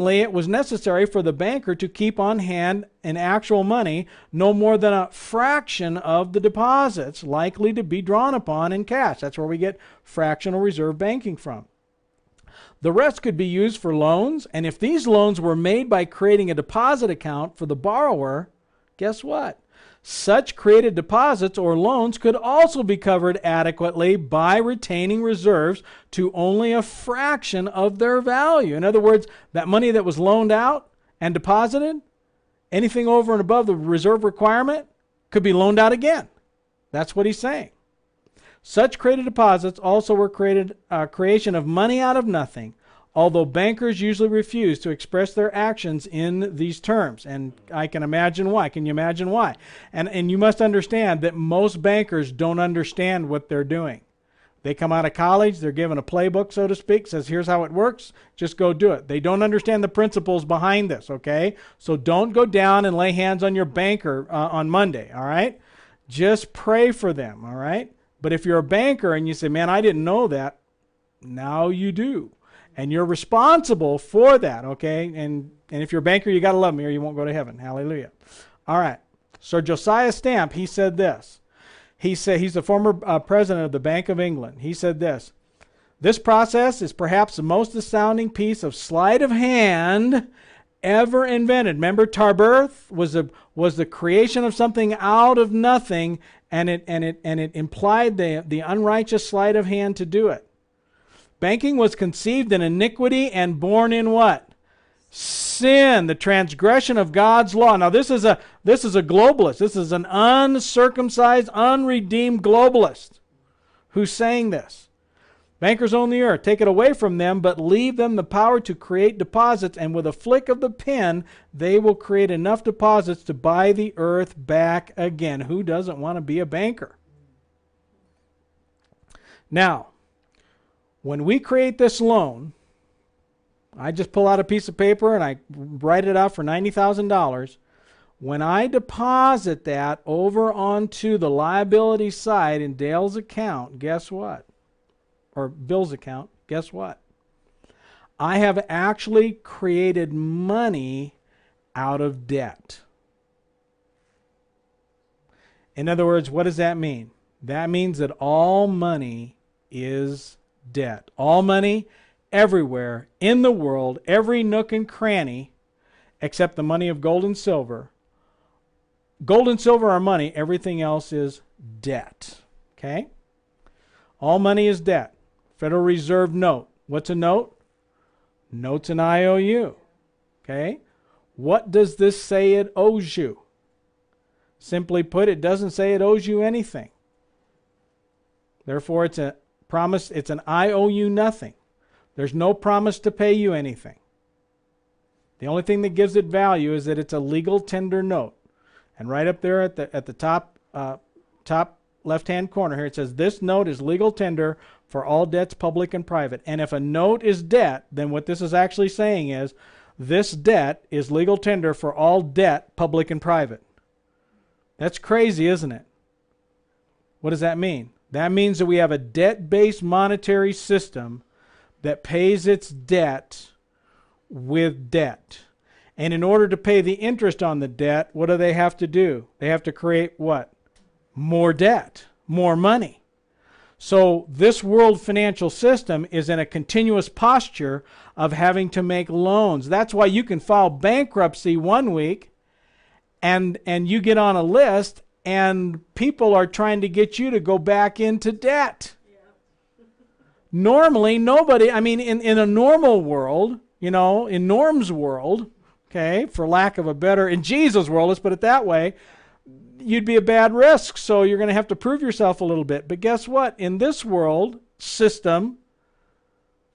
it was necessary for the banker to keep on hand in actual money no more than a fraction of the deposits likely to be drawn upon in cash. That's where we get fractional reserve banking from. The rest could be used for loans, and if these loans were made by creating a deposit account for the borrower, guess what? Such created deposits or loans could also be covered adequately by retaining reserves to only a fraction of their value. In other words, that money that was loaned out and deposited, anything over and above the reserve requirement could be loaned out again. That's what he's saying. Such created deposits also were creation of money out of nothing, although bankers usually refuse to express their actions in these terms. And I can imagine why. Can you imagine why? And you must understand that most bankers don't understand what they're doing. They come out of college, they're given a playbook, so to speak, says here's how it works, just go do it. They don't understand the principles behind this, okay? So don't go down and lay hands on your banker on Monday, all right? Just pray for them, all right? But if you're a banker and you say, man, I didn't know that, now you do. And you're responsible for that, okay? And if you're a banker, you got to love me or you won't go to heaven. Hallelujah. All right. Sir Josiah Stamp, he said this. He said, he's the former president of the Bank of England. He said this. This process is perhaps the most astounding piece of sleight of hand ever invented. Remember, Tarbirth was the creation of something out of nothing, and it implied the unrighteous sleight of hand to do it. Banking was conceived in iniquity and born in what? Sin, the transgression of God's law. Now this is a globalist. This is an uncircumcised, unredeemed globalist who's saying this. Bankers own the earth. Take it away from them, but leave them the power to create deposits, and with a flick of the pen, they will create enough deposits to buy the earth back again. Who doesn't want to be a banker? Now, when we create this loan, I just pull out a piece of paper and I write it out for $90,000. When I deposit that over onto the liability side in Dale's account, guess what? Or Bill's account, guess what? I have actually created money out of debt. In other words, what does that mean? That means that all money is debt. All money everywhere in the world, every nook and cranny, except the money of gold and silver. Gold and silver are money. Everything else is debt. Okay? All money is debt. Federal Reserve note. What's a note? Note's an IOU. Okay? What does this say it owes you? Simply put, it doesn't say it owes you anything. Therefore, it's a promise. It's an I owe you nothing. There's no promise to pay you anything. The only thing that gives it value is that it's a legal tender note. And right up there at the top left-hand corner here, it says, this note is legal tender for all debts, public and private. And if a note is debt, then what this is actually saying is, this debt is legal tender for all debt, public and private. That's crazy, isn't it? What does that mean? That means that we have a debt-based monetary system that pays its debt with debt. And in order to pay the interest on the debt, what do they have to do? They have to create what? More debt, more money. So this world financial system is in a continuous posture of having to make loans. That's why you can file bankruptcy one week and you get on a list and people are trying to get you to go back into debt. Normally, nobody, I mean, in a normal world, you know, in Norm's world, okay, for lack of a better, in Jesus' world, let's put it that way, you'd be a bad risk, so you're going to have to prove yourself a little bit. But guess what? In this world system,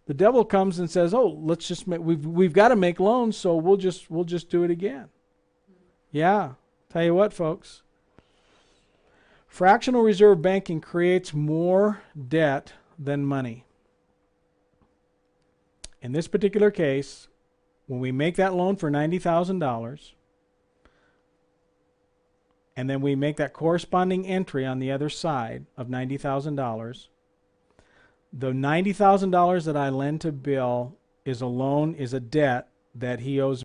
the devil comes and says, "Oh, let's just make, we've got to make loans, so we'll just do it again." Yeah, tell you what, folks. Fractional reserve banking creates more debt than money. In this particular case, when we make that loan for $90,000, and then we make that corresponding entry on the other side of $90,000, the $90,000 that I lend to Bill is a loan, is a debt that he owes